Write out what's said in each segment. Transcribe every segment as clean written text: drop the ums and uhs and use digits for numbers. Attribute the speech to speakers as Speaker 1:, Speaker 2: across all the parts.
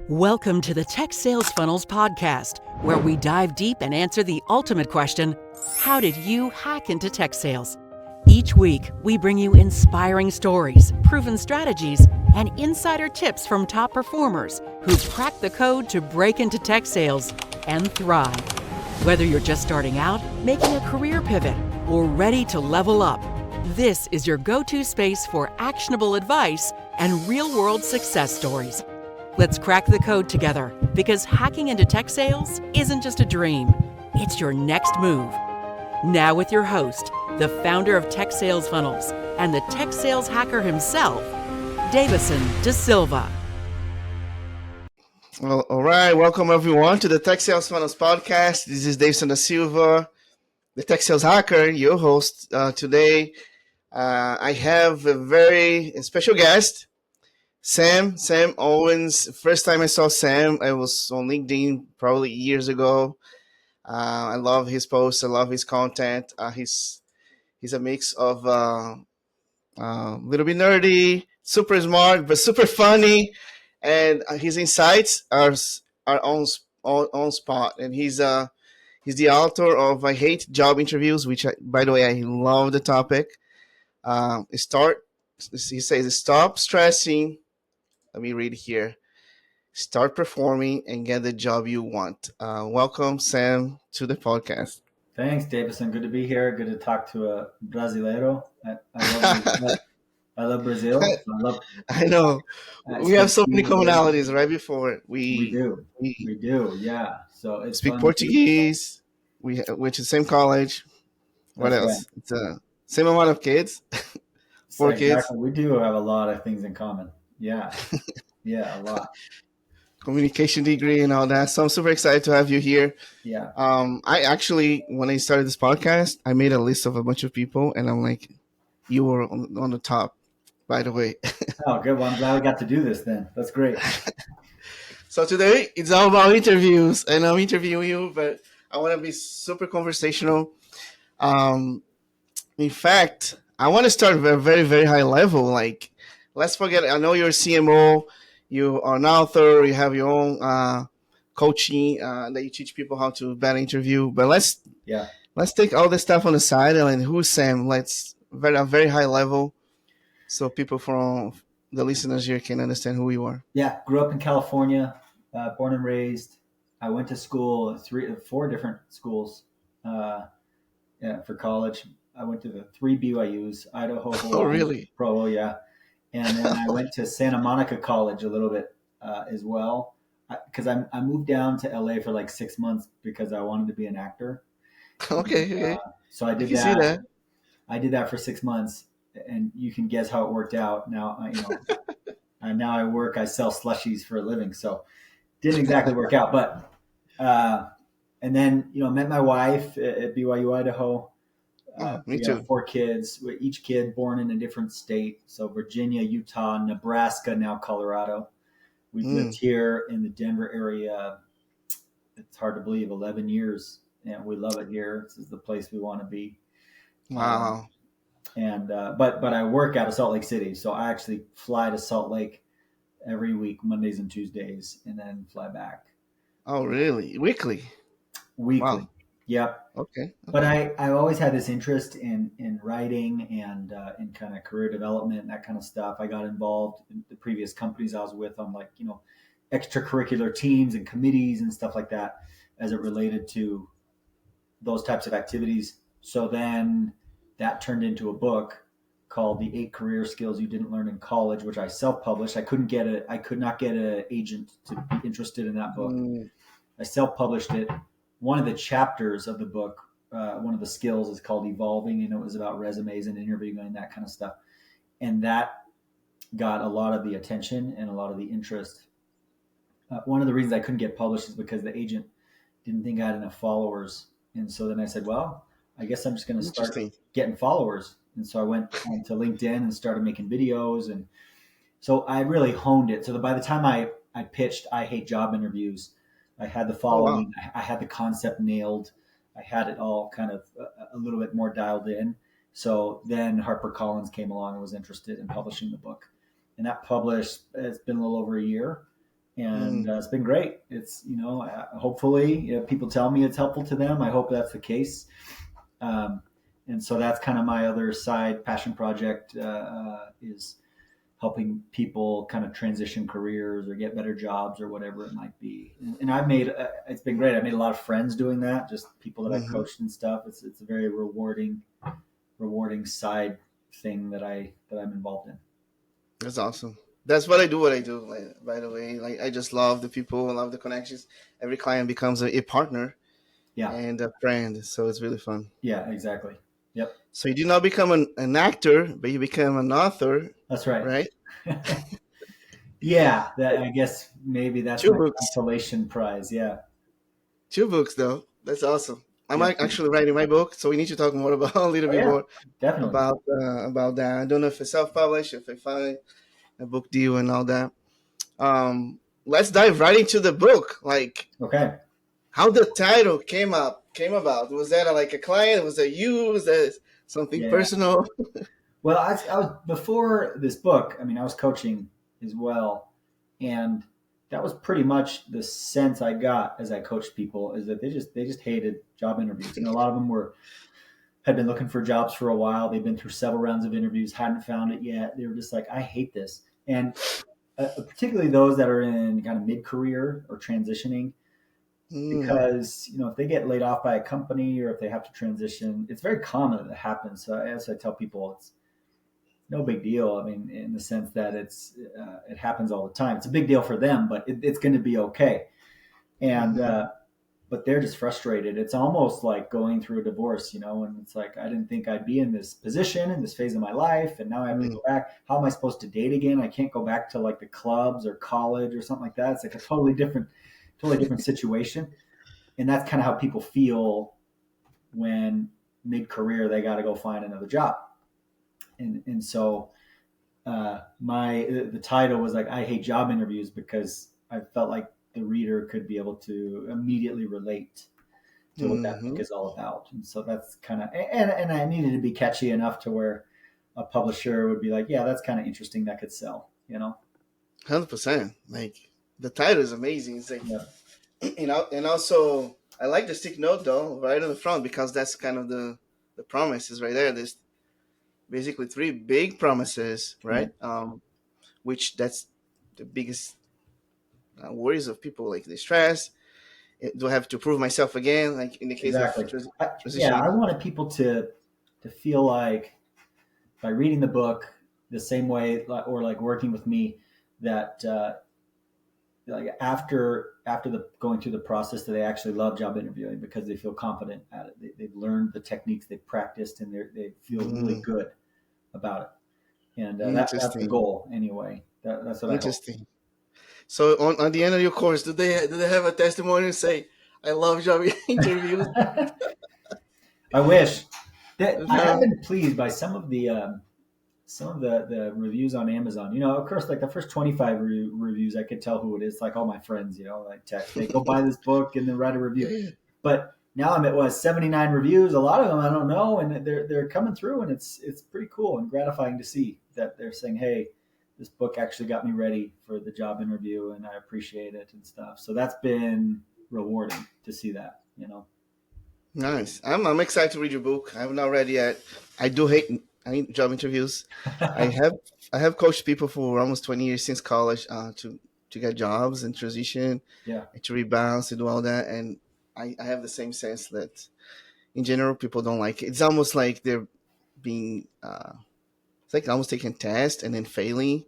Speaker 1: Welcome to the Tech Sales Funnels podcast, where we dive deep and answer the ultimate question, how did you hack into tech sales? Each week, we bring you inspiring stories, proven strategies, and insider tips from top performers who've cracked the code to break into tech sales and thrive. Whether you're just starting out, making a career pivot, or ready to level up, this is your go-to space for actionable advice and real-world success stories. Let's crack the code together, because hacking into tech sales isn't just a dream, it's your next move. Now with your host, the founder of Tech Sales Funnels and the tech sales hacker himself, Dayvisson DaSilva.
Speaker 2: Well, all right. Welcome, everyone, to the Tech Sales Funnels podcast. This is Dayvisson DaSilva, the tech sales hacker, your host. Today, I have a very special guest, Sam Owens. First time I saw Sam, I was on LinkedIn probably years ago. I love his posts. I love his content. He's a mix of little bit nerdy, super smart, but super funny, and his insights are on spot. And he's the author of "I Hate Job Interviews," which, by the way, I love the topic. He says, "Stop stressing." Let me read here. Start performing and get the job you want. Welcome, Sam, to the podcast.
Speaker 3: Thanks, Dayvisson. Good to be here. Good to talk to a Brasileiro. I love Brazil.
Speaker 2: I know. We have so many commonalities, right? Before
Speaker 3: we do. Yeah. So it's
Speaker 2: speak Portuguese. We went to the same college. What else? Right. It's same amount of kids. 4 kids.
Speaker 3: We do have a lot of things in common. Yeah. Yeah, a lot.
Speaker 2: Communication degree and all that. So I'm super excited to have you here.
Speaker 3: Yeah.
Speaker 2: I actually, when I started this podcast, I made a list of a bunch of people, and I'm like, you were on the top, by the way.
Speaker 3: Oh, good. Well, I'm glad we got to do this then. That's great.
Speaker 2: So today, it's all about interviews, and I'm interviewing you, but I want to be super conversational. In fact, I want to start at a very, very high level. Like, let's forget, I know you're a CMO, you are an author, you have your own coaching that you teach people how to better interview. But let's take all this stuff on the side. And who's Sam? Let's a very high level, so people from the listeners here can understand who you are.
Speaker 3: Yeah, grew up in California, born and raised. I went to school, 4 different schools for college. I went to the 3 BYUs, Idaho, Hawaii,
Speaker 2: oh, really?
Speaker 3: Provo, yeah. And then I went to Santa Monica College a little bit as well, because I moved down to LA for like 6 months because I wanted to be an actor.
Speaker 2: Okay.
Speaker 3: So I did that.
Speaker 2: See that.
Speaker 3: I did that for 6 months, and you can guess how it worked out. Now, and now I sell slushies for a living, so didn't exactly work out. But and then met my wife at BYU, Idaho.
Speaker 2: Me too.
Speaker 3: 4 kids, each kid born in a different state. So Virginia, Utah, Nebraska, now Colorado. We've lived here in the Denver area. It's hard to believe, 11 years. And we love it here. This is the place we want to be.
Speaker 2: Wow.
Speaker 3: But I work out of Salt Lake City. So I actually fly to Salt Lake every week, Mondays and Tuesdays, and then fly back.
Speaker 2: Oh, really? Weekly?
Speaker 3: Wow. Yep.
Speaker 2: Okay.
Speaker 3: But I always had this interest in writing and in kind of career development and that kind of stuff. I got involved in the previous companies I was with on extracurricular teams and committees and stuff like that as it related to those types of activities. So then that turned into a book called The 8 Career Skills You Didn't Learn in College, which I self-published. I could not get an agent to be interested in that book. I self-published it. One of the chapters of the book, one of the skills is called Evolving, and it was about resumes and interviewing and that kind of stuff. And that got a lot of the attention and a lot of the interest. One of the reasons I couldn't get published is because the agent didn't think I had enough followers. And so then I said, well, I guess I'm just going to start getting followers. And so I went onto LinkedIn and started making videos. And so I really honed it. So that by the time I pitched I Hate Job Interviews, I had the following. Oh, wow. I had the concept nailed. I had it all kind of a little bit more dialed in. So then HarperCollins came along and was interested in publishing the book. And that published, it's been a little over a year. and it's been great. It's, hopefully people tell me it's helpful to them. I hope that's the case. And so that's kind of my other side passion project, is helping people kind of transition careers or get better jobs or whatever it might be. And I've made, it's been great. I've made a lot of friends doing that, just people that I've coached and stuff. It's a very rewarding side thing that I'm involved in.
Speaker 2: That's awesome. That's what I do. Like, by the way, like I just love the people, I love the connections. Every client becomes a partner, and a friend. So it's really fun.
Speaker 3: Yeah, exactly. Yep.
Speaker 2: So you did not become an actor, but you became an author.
Speaker 3: That's right.
Speaker 2: Right?
Speaker 3: Yeah. I guess maybe that's my consolation prize. Yeah.
Speaker 2: 2 books though. That's awesome. I'm actually writing my book, so we need to talk more about a little bit more
Speaker 3: definitely
Speaker 2: about that. I don't know if it's self-published, if I find a book deal and all that. Let's dive right into the book. Like,
Speaker 3: okay,
Speaker 2: how the title came about. Was that like a client? Was that you? Was that something personal?
Speaker 3: Well, I was before this book. I mean, I was coaching as well, and that was pretty much the sense I got as I coached people, is that they just hated job interviews. And a lot of them had been looking for jobs for a while. They'd been through several rounds of interviews, hadn't found it yet. They were just like, I hate this. And particularly those that are in kind of mid-career or transitioning, because, if they get laid off by a company or if they have to transition, it's very common that it happens. So as I tell people, it's no big deal. I mean, in the sense that it happens all the time. It's a big deal for them, but it's going to be okay. And but they're just frustrated. It's almost like going through a divorce, and it's like, I didn't think I'd be in this position in this phase of my life, and now I have to go back. How am I supposed to date again? I can't go back to like the clubs or college or something like that. It's like a totally different situation. And that's kind of how people feel when mid-career they got to go find another job. And so the title was like, I hate job interviews, because I felt like the reader could be able to immediately relate to what that book is all about. And so that's kind of, and I needed to be catchy enough to where a publisher would be like, yeah, that's kind of interesting. That could sell,
Speaker 2: 100%. Like, the title is amazing. It's like, and also I like the stick note though, right on the front, because that's kind of the promises right there. There's basically 3 big promises, right? Which that's the biggest worries of people, like the stress. Do I have to prove myself again? Like in the case of transition.
Speaker 3: I wanted people to feel like by reading the book the same way, or like working with me, that like after the going through the process, that they actually love job interviewing because they feel confident at it. They've learned the techniques, they've practiced, and they feel really good about it. And that's the goal anyway. That's what
Speaker 2: Interesting. I hope. So on the end of your course, do they have a testimony and say, I love job interviews?
Speaker 3: I wish. I have been pleased by some of the reviews on Amazon. Of course, like the first 25 reviews, I could tell who it is. Like all my friends, like text, they go buy this book and then write a review. But now I'm at 79 reviews. A lot of them I don't know, and they're coming through, and it's pretty cool and gratifying to see that they're saying, hey, this book actually got me ready for the job interview, and I appreciate it and stuff. So that's been rewarding to see that,
Speaker 2: Nice. I'm excited to read your book. I have not read yet. I hate job interviews. I have coached people for almost 20 years since college to get jobs and transition, and to rebound, to do all that. And I have the same sense that in general people don't like it. It's almost like they're being it's like almost taking a test and then failing,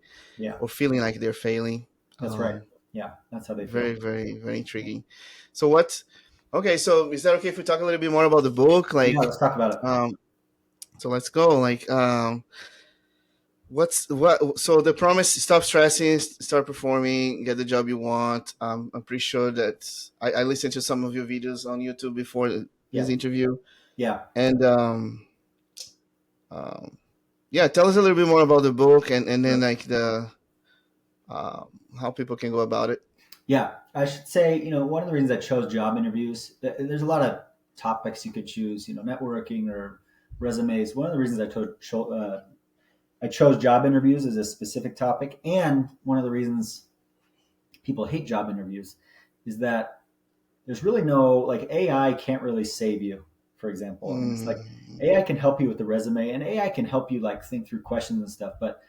Speaker 2: or feeling like they're failing.
Speaker 3: That's right. Yeah, that's how they feel.
Speaker 2: Very, very, very intriguing. So okay, so is that okay if we talk a little bit more about the book? Like,
Speaker 3: let's talk about it.
Speaker 2: So let's go. Like, so the promise: stop stressing, start performing, get the job you want. I'm pretty sure that I listened to some of your videos on YouTube before this interview.
Speaker 3: Yeah.
Speaker 2: And tell us a little bit more about the book, and then like the how people can go about it.
Speaker 3: Yeah, I should say, one of the reasons I chose job interviews, there's a lot of topics you could choose, networking or resumes. One of the reasons I chose job interviews as a specific topic, and one of the reasons people hate job interviews is that there's really no, like, AI can't really save you, for example. And it's like AI can help you with the resume, and AI can help you like think through questions and stuff. But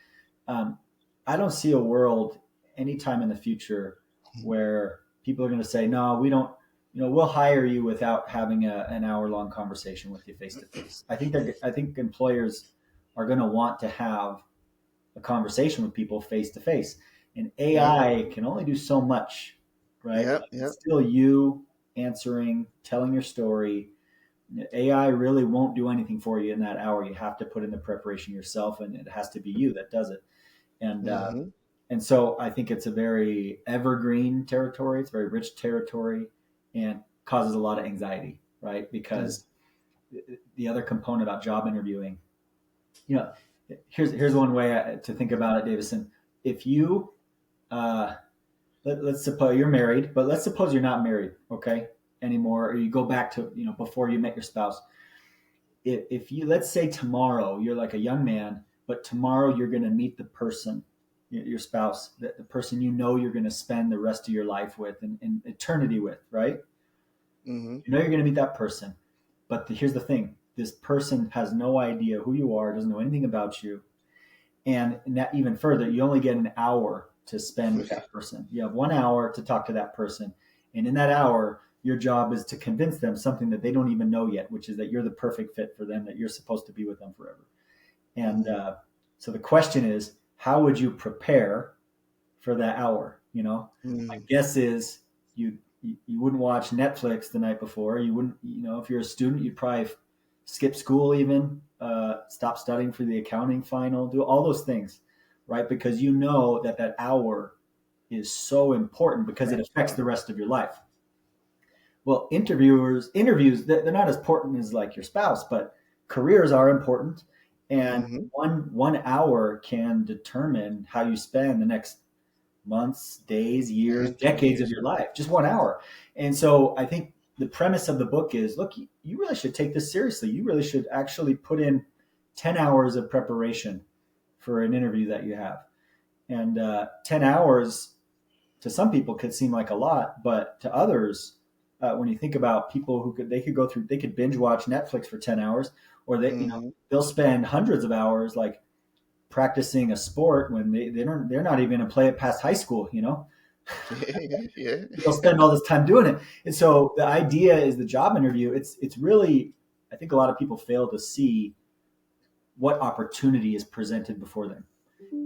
Speaker 3: I don't see a world anytime in the future where people are going to say, no, we don't, we'll hire you without having an hour-long conversation with you face to face. I think employers are going to want to have a conversation with people face to face, and AI can only do so much, right?
Speaker 2: Yep.
Speaker 3: It's still you answering, telling your story. AI really won't do anything for you in that hour. You have to put in the preparation yourself, and it has to be you that does it. And so I think it's a very evergreen territory. It's very rich territory, and causes a lot of anxiety, right? Because the other component about job interviewing, here's one way to think about it, Dayvisson. If you, let's suppose you're married, but let's suppose you're not married, okay, anymore, or you go back to, before you met your spouse. If you, let's say tomorrow you're like a young man, but tomorrow you're going to meet the person, your spouse, the person you're going to spend the rest of your life with and eternity with, right?
Speaker 2: Mm-hmm.
Speaker 3: You're going to meet that person. But here's the thing. This person has no idea who you are, doesn't know anything about you. And that, even further, you only get an hour to spend with that person. You have 1 hour to talk to that person. And in that hour, your job is to convince them something that they don't even know yet, which is that you're the perfect fit for them, that you're supposed to be with them forever. And so the question is, how would you prepare for that hour? My guess is you wouldn't watch Netflix the night before. You wouldn't, if you're a student, you'd probably skip school, even stop studying for the accounting final, do all those things, right? Because that hour is so important because it affects the rest of your life. Well, interviews, they're not as important as like your spouse, but careers are important. And one hour can determine how you spend the next months, days, years, decades of your life, just 1 hour. And so I think the premise of the book is, look, you really should take this seriously. You really should actually put in 10 hours of preparation for an interview that you have. And 10 hours to some people could seem like a lot, but to others, when you think about people who they could binge watch Netflix for 10 hours, or they'll spend hundreds of hours like practicing a sport when they're not even going to play it past high school, They'll spend all this time doing it. And so the idea is the job interview. It's really, I think a lot of people fail to see what opportunity is presented before them.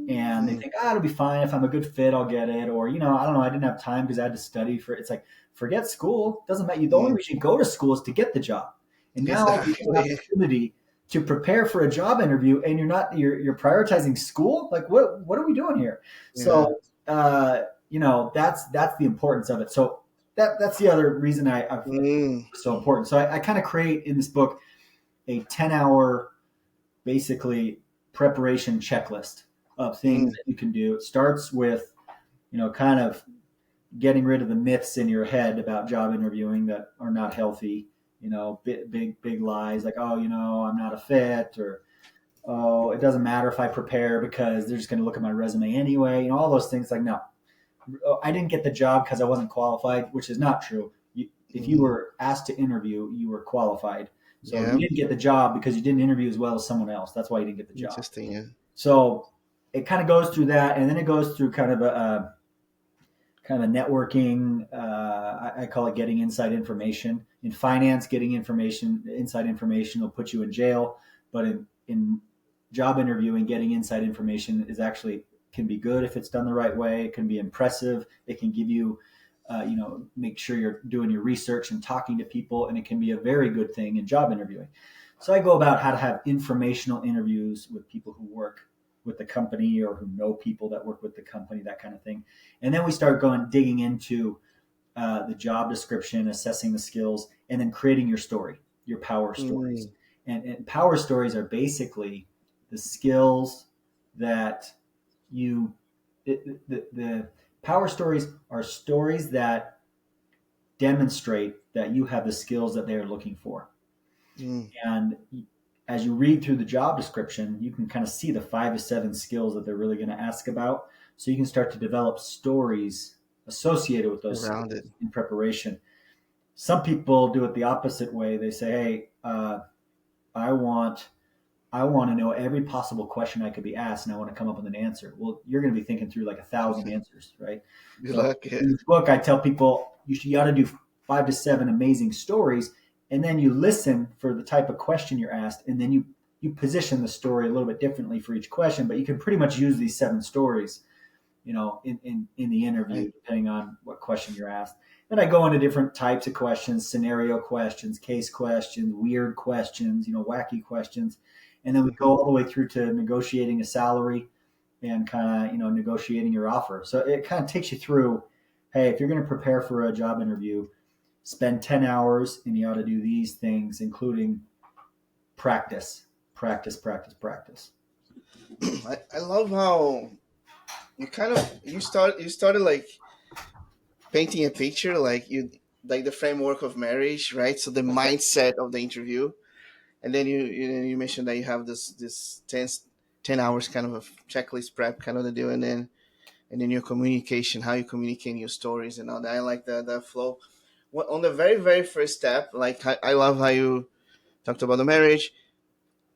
Speaker 3: And they think, it'll be fine. If I'm a good fit, I'll get it. Or, I don't know, I didn't have time because I had to study for it. It's like, forget school. Doesn't matter. The only reason you go to school is to get the job. And now you have an opportunity to prepare for a job interview, and you're prioritizing school. Like, what are we doing here? Yeah. So, that's the importance of it. So that's the other reason I it's so important. So I kind of create in this book a 10-hour, basically, preparation checklist of things that you can do. It starts with, kind of getting rid of the myths in your head about job interviewing that are not healthy. Big lies like, I'm not a fit, or, it doesn't matter if I prepare because they're just going to look at my resume anyway. All those things. Like, no, I didn't get the job because I wasn't qualified, which is not true. If you were asked to interview, you were qualified. So you didn't get the job because you didn't interview as well as someone else. That's why you didn't get the job.
Speaker 2: Interesting, yeah.
Speaker 3: So it kind of goes through that, and then it goes through kind of a networking. I call it getting inside information. In finance, getting inside information will put you in jail. But in job interviewing, getting inside information can be good if it's done the right way. It can be impressive. It can give you, make sure you're doing your research and talking to people, and it can be a very good thing in job interviewing. So I go about how to have informational interviews with people who work with the company or who know people that work with the company, that kind of thing. And then we start digging into the job description, assessing the skills, and then creating your story, your power stories. And power stories are basically the skills that the power stories are stories that demonstrate that you have the skills that they are looking for. And as you read through the job description, you can kind of see the 5 to 7 skills that they're really going to ask about. So you can start to develop stories associated with those
Speaker 2: Around it.
Speaker 3: skills in preparation. Some people do it the opposite way. They say, "Hey, I want to know every possible question I could be asked, and I want to come up with an answer." Well, you're going to be thinking through like 1,000 answers, right?
Speaker 2: Good
Speaker 3: So
Speaker 2: luck. Yeah.
Speaker 3: in this book, I tell people you ought to do 5 to 7 amazing stories, and then you listen for the type of question you're asked, and then you position the story a little bit differently for each question. But you can pretty much use these 7 stories, in the interview,
Speaker 2: Right.
Speaker 3: depending on what question you're asked. And I go into different types of questions: scenario questions, case questions, weird questions, wacky questions. And then we go all the way through to negotiating a salary and kind of, negotiating your offer. So it kind of takes you through, hey, if you're going to prepare for a job interview, spend 10 hours and you ought to do these things, including practice, practice, practice, practice.
Speaker 2: I love how you started like painting a picture, like the framework of marriage, right? So the mindset of the interview, and then you mentioned that you have this 10 hours kind of a checklist prep kind of the deal, and then your communication, how you communicate your stories and all that. I like that flow. On the very very first step, like I love how you talked about the marriage.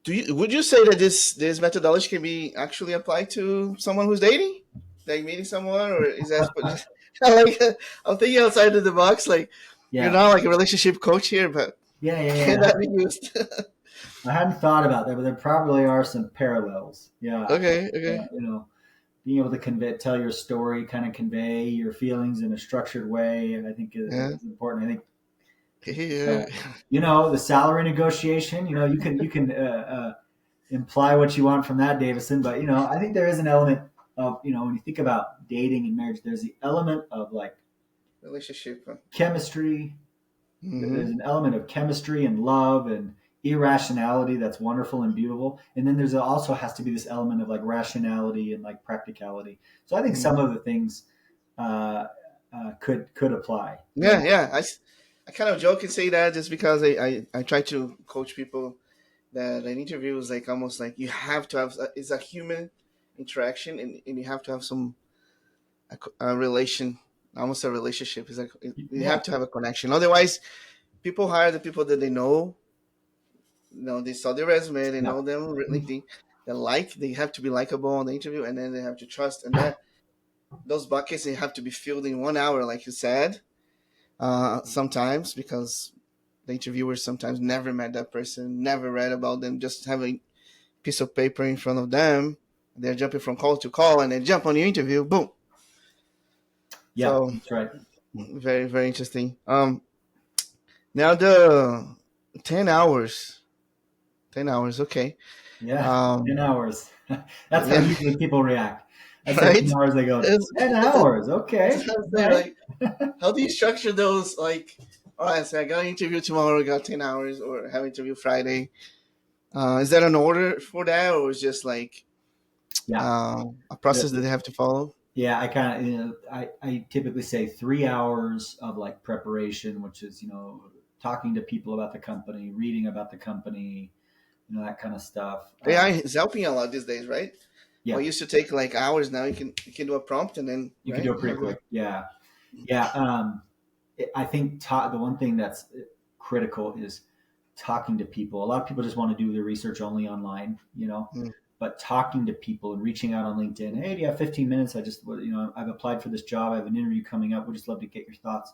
Speaker 2: Would you say that this methodology can be actually applied to someone who's dating, like meeting someone, or is that like I'm thinking outside of the box? Like you're
Speaker 3: Yeah.
Speaker 2: not like a relationship coach here, but
Speaker 3: Yeah. Yeah.
Speaker 2: can
Speaker 3: Yeah.
Speaker 2: that be used?
Speaker 3: I hadn't thought about that, but there probably are some parallels. Yeah.
Speaker 2: Okay, okay,
Speaker 3: Being able to tell your story, kind of convey your feelings in a structured way, I think
Speaker 2: yeah,
Speaker 3: is important. I think
Speaker 2: yeah,
Speaker 3: the salary negotiation. You can imply what you want from that, Davison, but I think there is an element of when you think about dating and marriage, there's the element of like
Speaker 2: relationship.
Speaker 3: chemistry. There's
Speaker 2: Mm-hmm.
Speaker 3: an element of chemistry and love and irrationality that's wonderful and beautiful, and then there's also has to be this element of like rationality and like practicality. So I think some of the things uh, could apply.
Speaker 2: Yeah, yeah. I kind of joke and say that just because I try to coach people that an interview is like almost like you have to have it's a human interaction, and you have to have a relation, almost a relationship. It's like you
Speaker 3: Yeah,
Speaker 2: have to have a connection. Otherwise, people hire the people that they know. They saw their resume, they
Speaker 3: yeah,
Speaker 2: know them really. They have to be likable on the interview, and then they have to trust, and that those buckets they have to be filled in 1 hour, like you said. Sometimes because the interviewer sometimes never met that person, never read about them, just having a piece of paper in front of them. They're jumping from call to call, and they jump on your interview. Boom.
Speaker 3: yeah.
Speaker 2: So
Speaker 3: That's right.
Speaker 2: very very interesting. Now the 10 hours, 10 hours. Okay.
Speaker 3: Yeah,
Speaker 2: Um,
Speaker 3: 10 hours. That's how
Speaker 2: yeah,
Speaker 3: usually people react. I say
Speaker 2: right.
Speaker 3: 10 hours, they go
Speaker 2: It's,
Speaker 3: 10 hours.
Speaker 2: it's
Speaker 3: Okay,
Speaker 2: what I'm
Speaker 3: all
Speaker 2: saying,
Speaker 3: right.
Speaker 2: like, how do you structure those? Like, all right, so I got an interview tomorrow, I got 10 hours, or have an interview Friday. Is that an order for that, or is just like
Speaker 3: Yeah.
Speaker 2: a process that they have to follow?
Speaker 3: Yeah, I kind of, I typically say 3 hours of like preparation, which is, talking to people about the company, reading about the company, that kind of stuff.
Speaker 2: AI is helping a lot these days, right?
Speaker 3: Yeah,
Speaker 2: What used to take like hours, now you can do a prompt and then
Speaker 3: you can do
Speaker 2: right
Speaker 3: it
Speaker 2: you
Speaker 3: pretty
Speaker 2: have the
Speaker 3: quick. Yeah. Yeah. I think the one thing that's critical is talking to people. A lot of people just want to do their research only online,
Speaker 2: mm,
Speaker 3: but talking to people and reaching out on LinkedIn. Hey, do you have 15 minutes? I've applied for this job. I have an interview coming up. We'd just love to get your thoughts.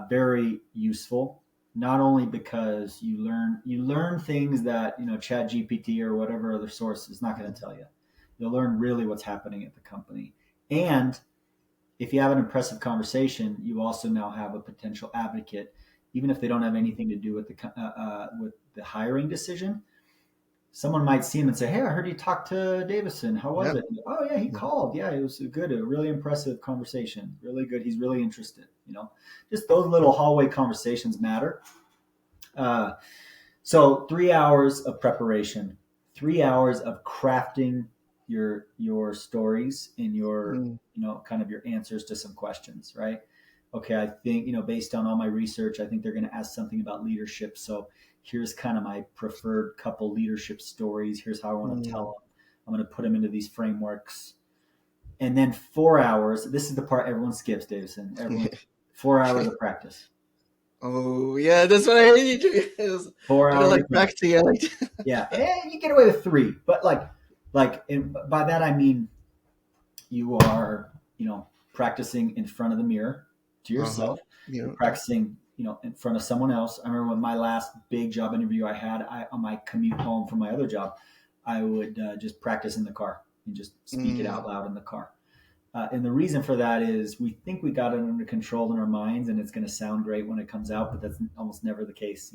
Speaker 3: Very useful. Not only because you learn things that Chat GPT or whatever other source is not going to tell you. You'll learn really what's happening at the company, and if you have an impressive conversation, you also now have a potential advocate, even if they don't have anything to do with the hiring decision. Someone might see him and say, "Hey, I heard you talk to Davison. How was
Speaker 2: yeah.
Speaker 3: it?" Oh yeah, he called. Yeah, it was good. A really impressive conversation. Really good. He's really interested. Just those little hallway conversations matter. Uh, so 3 hours of preparation, 3 hours of crafting your stories and your
Speaker 2: Mm,
Speaker 3: kind of your answers to some questions, right? Okay, I think based on all my research, I think they're going to ask something about leadership. So here's kind of my preferred couple leadership stories. Here's how I want to tell
Speaker 2: mm,
Speaker 3: them. I'm going to put them into these frameworks. and then 4 hours. This is the part everyone skips, Davison. Everyone, 4 hours of practice.
Speaker 2: Oh yeah, that's what I heard you do.
Speaker 3: Four
Speaker 2: I don't
Speaker 3: hours
Speaker 2: like
Speaker 3: of practice.
Speaker 2: practicing. I like.
Speaker 3: Yeah, and you get away with three, but by that I mean you are, practicing in front of the mirror to
Speaker 2: Uh-huh.
Speaker 3: yourself. You're
Speaker 2: Yeah.
Speaker 3: practicing, in front of someone else. I remember when my last big job interview I had, on my commute home from my other job, I would just practice in the car and just speak it out
Speaker 2: Mm.
Speaker 3: loud in the car. And the reason for that is we think we got it under control in our minds and it's going to sound great when it comes out, but that's almost never the case.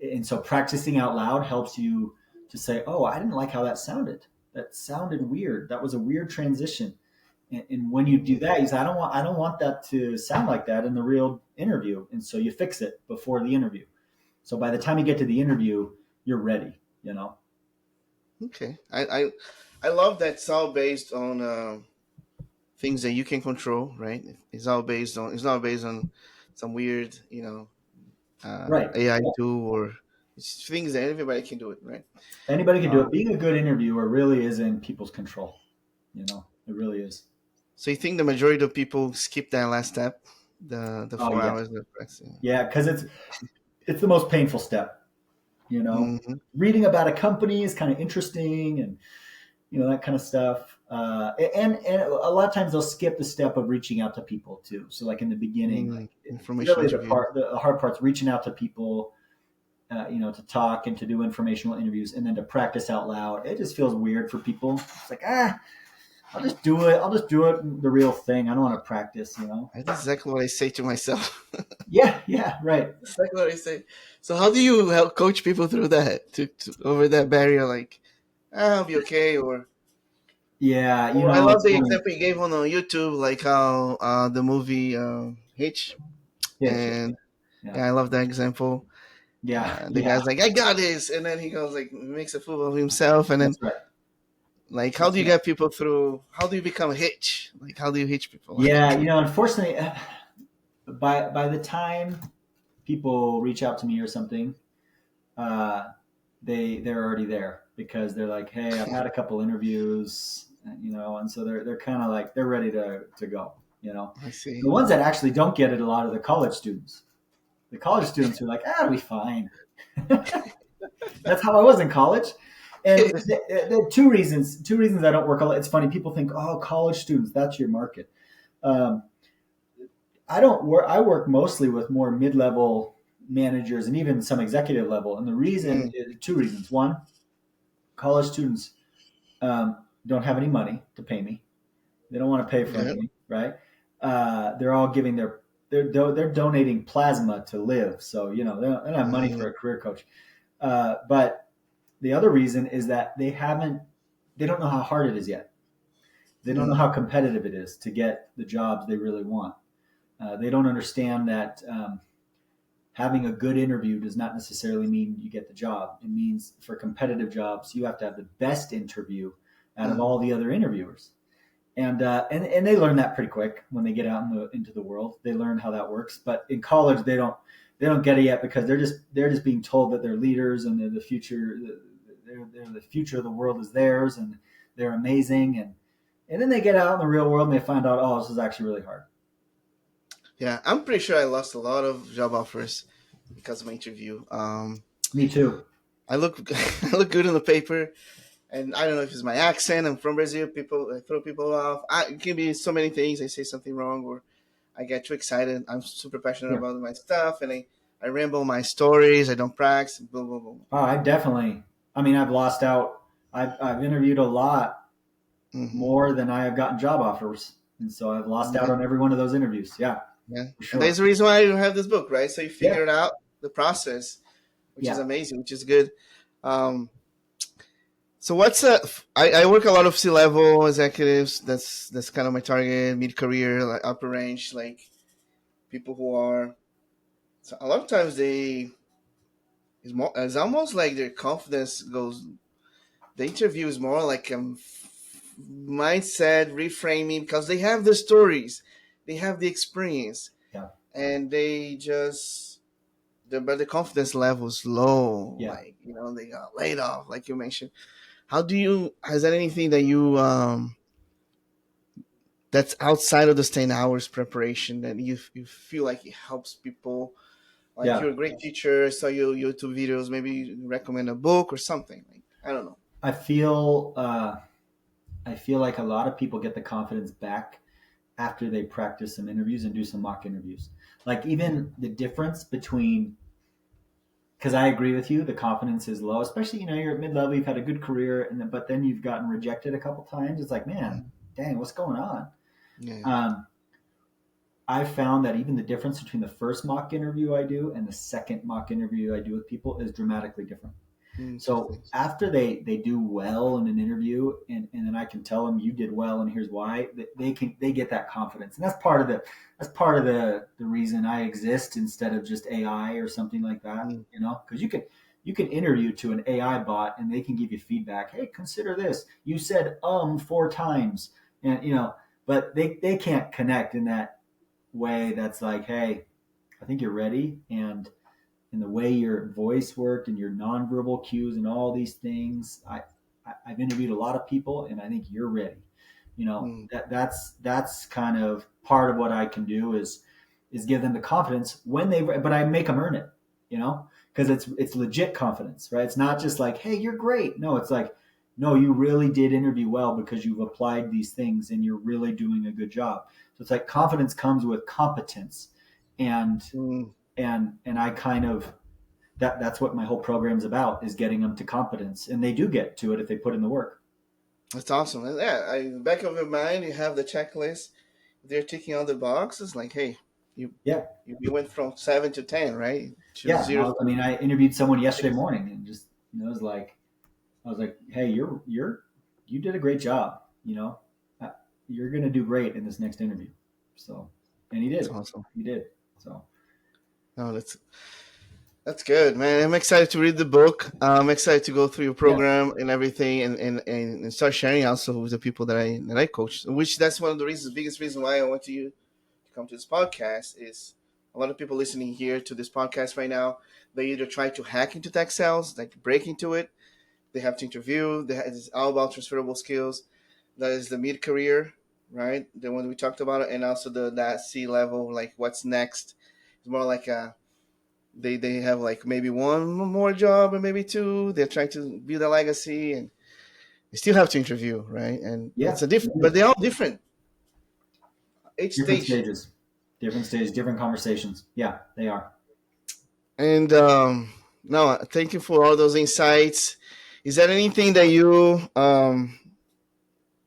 Speaker 3: And so practicing out loud helps you to say, "Oh, I didn't like how that sounded. That sounded weird. That was a weird transition." And when you do that, you say, "I don't want that to sound like that in the real interview." And so you fix it before the interview. So by the time you get to the interview, you're ready.
Speaker 2: Okay. I love that it's all based on things that you can control, right? It's all based on. It's not based on some weird,
Speaker 3: Right.
Speaker 2: AI tool or it's things that everybody can do it, right?
Speaker 3: Anybody can do
Speaker 2: Uh,
Speaker 3: it. Being a good interviewer really is in people's control. It really is.
Speaker 2: so you think the majority of people skip that last step, the
Speaker 3: Oh
Speaker 2: four
Speaker 3: yeah,
Speaker 2: hours of practicing?
Speaker 3: yeah, because it's the most painful step. You know,
Speaker 2: Mm-hmm.
Speaker 3: reading about a company is kind of interesting, and that kind of stuff. And a lot of times they'll skip the step of reaching out to people too. So like in the beginning,
Speaker 2: Mm, information
Speaker 3: really
Speaker 2: interview.
Speaker 3: the hard part's reaching out to people, to talk and to do informational interviews, and then to practice out loud. It just feels weird for people. It's like I'll just do it. I'll just do it the real thing. I don't want to practice.
Speaker 2: That's exactly what I say to myself.
Speaker 3: Yeah, yeah, right.
Speaker 2: Exactly what I say. So how do you help coach people through that to over that barrier? Like, I'll be okay,
Speaker 3: Yeah,
Speaker 2: or I love
Speaker 3: it's
Speaker 2: the
Speaker 3: funny.
Speaker 2: example you gave on YouTube, like how the movie Hitch,
Speaker 3: Yeah,
Speaker 2: and
Speaker 3: yeah,
Speaker 2: yeah, I love that example.
Speaker 3: yeah,
Speaker 2: The
Speaker 3: yeah.
Speaker 2: guy's like, I got this, and then he goes like makes a fool of himself, and then
Speaker 3: That's right.
Speaker 2: like, how
Speaker 3: That's
Speaker 2: do you
Speaker 3: right.
Speaker 2: get people through? How do you become a hitch? Like, how do you hitch people?
Speaker 3: Yeah, unfortunately, by the time people reach out to me or something, uh, they're already there because they're like, hey, I've had a couple interviews, and so they're kind of like they're ready to go.
Speaker 2: I see.
Speaker 3: The ones that actually don't get it, a lot of the college students. The college students are like, it'll be fine. That's how I was in college. And there are two reasons. Two reasons I don't work. It's funny. People think, oh, college students, that's your market. Um, I don't work. I work mostly with more mid-level managers and even some executive level. And the reason
Speaker 2: Mm,
Speaker 3: is two reasons. One, college students don't have any money to pay me. They don't want to pay for
Speaker 2: yeah.
Speaker 3: anything, right? They're all giving they're donating plasma to live. So they don't have money for
Speaker 2: Mm,
Speaker 3: a career coach. But the other reason is that they don't know how hard it is yet. They don't know
Speaker 2: mm,
Speaker 3: how competitive it is to get the jobs they really want. They don't understand that having a good interview does not necessarily mean you get the job. It means for competitive jobs, you have to have the best interview out of
Speaker 2: mm,
Speaker 3: all the other interviewers. And they learn that pretty quick when they get out into the world. They learn how that works. But in college, they don't get it yet because they're just being told that they're leaders and they're the future. They're the future of the world is theirs, and they're amazing. And then they get out in the real world and they find out, oh, this is actually really hard.
Speaker 2: yeah, I'm pretty sure I lost a lot of job offers because of my interview.
Speaker 3: Me too.
Speaker 2: I look I look good on the paper, and I don't know if it's my accent. I'm from Brazil. People I throw people off. It can be so many things. I say something wrong, or I get too excited. I'm super passionate
Speaker 3: Yeah.
Speaker 2: about my stuff, and I ramble my stories. I don't practice. Blah blah blah.
Speaker 3: Oh, I definitely. I mean, I've lost out. I've interviewed a lot
Speaker 2: Mm-hmm.
Speaker 3: more than I have gotten job offers, and so I've lost out
Speaker 2: Yeah,
Speaker 3: on every one of those interviews. Yeah,
Speaker 2: yeah.
Speaker 3: for
Speaker 2: And
Speaker 3: sure.
Speaker 2: there's a reason why you have this book, right? So you
Speaker 3: Yeah,
Speaker 2: figured out the process, which is
Speaker 3: yeah.
Speaker 2: amazing, which is good. Um, so what's I work a lot of C-level executives. That's kind of my target, mid-career, like upper range, like people who are. So a lot of times it's almost like their confidence goes. The interview is more like mindset reframing because they have the stories, they have the experience,
Speaker 3: Yeah,
Speaker 2: and they just but the confidence level is low.
Speaker 3: yeah.
Speaker 2: Like they got laid off, like you mentioned. How do you? Has that anything that you that's outside of the 10 hours preparation that you feel like it helps people? Like
Speaker 3: Yeah.
Speaker 2: you're a great teacher, saw your YouTube videos, maybe you recommend a book or something. Like, I don't know.
Speaker 3: I feel I feel like a lot of people get the confidence back after they practice some interviews and do some mock interviews. Like even the difference between, because I agree with you, the confidence is low, especially, you're at mid-level, you've had a good career, but then you've gotten rejected a couple times. It's like, man, dang, what's going on?
Speaker 2: Yeah.
Speaker 3: I found that even the difference between the first mock interview I do and the second mock interview I do with people is dramatically different. So
Speaker 2: Interesting.
Speaker 3: after they do well in an interview, and then I can tell them you did well and here's why, they get that confidence, and that's part of the reason I exist instead of just AI or something like that.
Speaker 2: Mm.
Speaker 3: Because you can interview to an AI bot and they can give you feedback. Hey, consider this. You said 4 times, and but they can't connect in that way. That's like, hey, I think you're ready, and the way your voice worked and your nonverbal cues and all these things. I've interviewed a lot of people, and I think you're ready.
Speaker 2: Mm.
Speaker 3: That's kind of part of what I can do is give them the confidence but I make them earn it, because it's legit confidence, right? It's not just like, hey, you're great. No, it's like, no, you really did interview well because you've applied these things and you're really doing a good job. So it's like confidence comes with competence, and
Speaker 2: Mm.
Speaker 3: and I kind of that's what my whole program's about, is getting them to competence, and they do get to it if they put in the work.
Speaker 2: That's awesome. And yeah, back of your mind, you have the checklist. They're ticking all the boxes. Like, hey, you
Speaker 3: Yeah,
Speaker 2: you went from 7 to 10, right? To
Speaker 3: yeah.
Speaker 2: zero.
Speaker 3: I interviewed someone yesterday morning, and just it was like, I was like, hey, you did a great job. Uh, you're gonna do great in this next interview. So, and he
Speaker 2: That's
Speaker 3: did,
Speaker 2: awesome.
Speaker 3: he did. So
Speaker 2: No, that's good, man. I'm excited to read the book. I'm excited to go through your
Speaker 3: yeah,
Speaker 2: program and everything, and start sharing also with the people that I coach. Which that's one of the reasons, biggest reason why I want you to come to this podcast is a lot of people listening here to this podcast right now. They either try to hack into tech sales, like break into it. They have to interview. It's all about transferable skills. That is the mid career, right? The one we talked about, and also that C level, like what's next. It's more like they have like maybe one more job or maybe two. They're trying to build a legacy, and they still have to interview, right? And
Speaker 3: yeah.
Speaker 2: it's a different, but they're all different. Each
Speaker 3: Different
Speaker 2: stage.
Speaker 3: stages, different conversations. Yeah, they are.
Speaker 2: And no, thank you for all those insights. Is there anything that you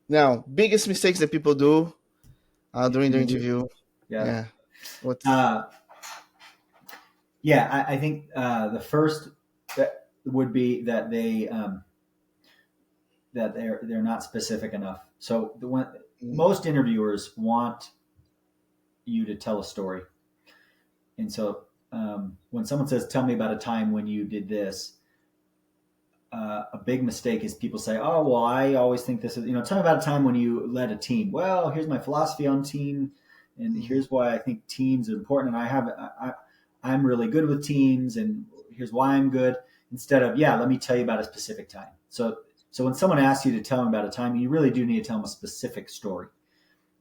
Speaker 2: now biggest mistakes that people do during the
Speaker 3: Interview.
Speaker 2: interview?
Speaker 3: Yeah.
Speaker 2: Yeah. What?
Speaker 3: Uh, Yeah, I think the first that would be that they're not specific enough. So most interviewers want you to tell a story, and so when someone says, "Tell me about a time when you did this," a big mistake is people say, "Oh, well, I always think this is tell me about a time when you led a team." Well, here's my philosophy on team, and
Speaker 2: Mm-hmm.
Speaker 3: here's why I think teams are important, and I'm really good with teams, and here's why I'm good. Instead of, yeah, let me tell you about a specific time. So when someone asks you to tell them about a time, you really do need to tell them a specific story.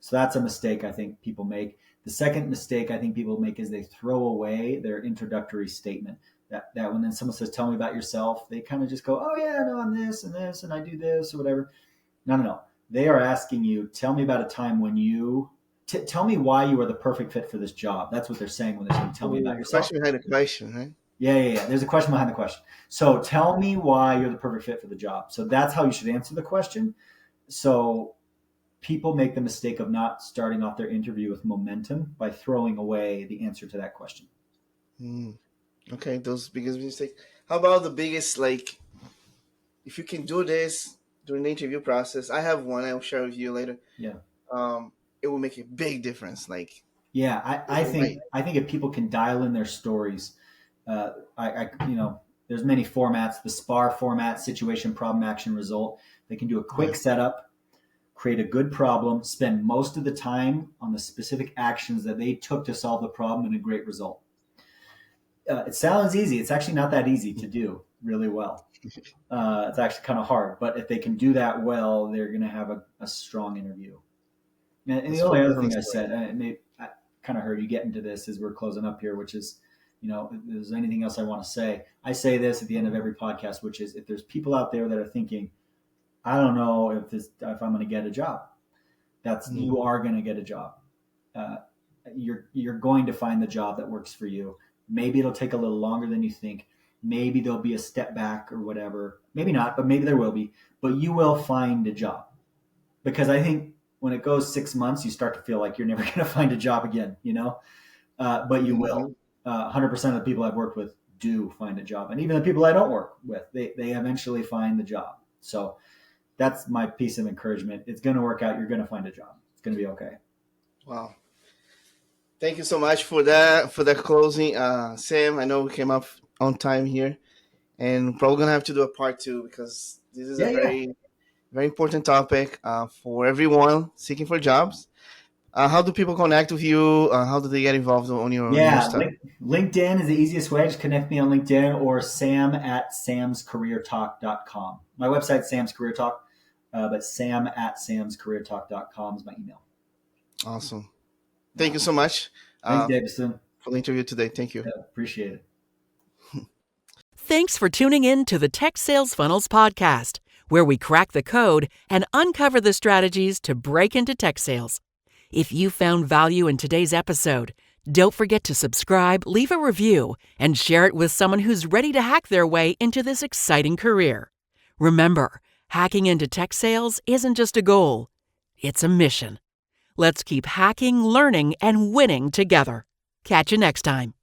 Speaker 3: So that's a mistake I think people make. The second mistake I think people make is they throw away their introductory statement. That when then someone says, "Tell me about yourself," they kind of just go, "Oh yeah, no, I'm this and this, and I do this or whatever." No. They are asking you, "Tell me about a time when you tell me why you are the perfect fit for this job." That's what they're saying when they say, "Tell me about yourself."
Speaker 2: Question behind the question, right?
Speaker 3: Yeah. There's a question behind the question. So tell me why you're the perfect fit for the job. So that's how you should answer the question. So people make the mistake of not starting off their interview with momentum by throwing away the answer to that question.
Speaker 2: Mm. Okay, those biggest mistakes. How about the biggest, like, if you can do this during the interview process? I have one. I'll share with you later.
Speaker 3: Yeah.
Speaker 2: It will make a big difference. Like,
Speaker 3: Yeah.
Speaker 2: right.
Speaker 3: I think if people can dial in their stories, there's many formats, the SPAR format, situation, problem, action, result. They can do a
Speaker 2: Yeah.
Speaker 3: quick setup, create a good problem, spend most of the time on the specific actions that they took to solve the problem, and a great result. It sounds easy. It's actually not that easy to do really well. It's actually kind of hard. But if they can do that well, they're going to have a strong interview. And the only other thing I said, I kind of heard you get into this as we're closing up here, which is, if there's anything else I want to say, I say this at the end of every podcast, which is if there's people out there that are thinking, I don't know if I'm going to get a job, you are going to get a job. You're going to find the job that works for you. Maybe it'll take a little longer than you think. Maybe there'll be a step back or whatever. Maybe not, but maybe there will be. But you will find a job. Because I think when it goes 6 months, you start to feel like you're never going to find a job again, but you will. 100% of the people I've worked with do find a job. And even the people I don't work with, they eventually find the job. So that's my piece of encouragement. It's going to work out. You're going to find a job. It's going to be okay.
Speaker 2: Wow. Thank you so much for that closing. Sam, I know we came up on time here, and probably going to have to do a part 2 because this is a very important topic for everyone seeking for jobs. How do people connect with you? How do they get involved on your stuff?
Speaker 3: LinkedIn is the easiest way. Just connect me on LinkedIn or sam@samscareertalk.com. My website's Sam's Career Talk, but sam@samscareertalk.com is my email.
Speaker 2: Awesome. Thank you so much.
Speaker 3: Thanks, Dayvisson,
Speaker 2: for the interview today. Thank you.
Speaker 3: Yeah, appreciate it.
Speaker 1: Thanks for tuning in to the Tech Sales Funnels podcast, where we crack the code and uncover the strategies to break into tech sales. If you found value in today's episode, don't forget to subscribe, leave a review, and share it with someone who's ready to hack their way into this exciting career. Remember, hacking into tech sales isn't just a goal, it's a mission. Let's keep hacking, learning, and winning together. Catch you next time.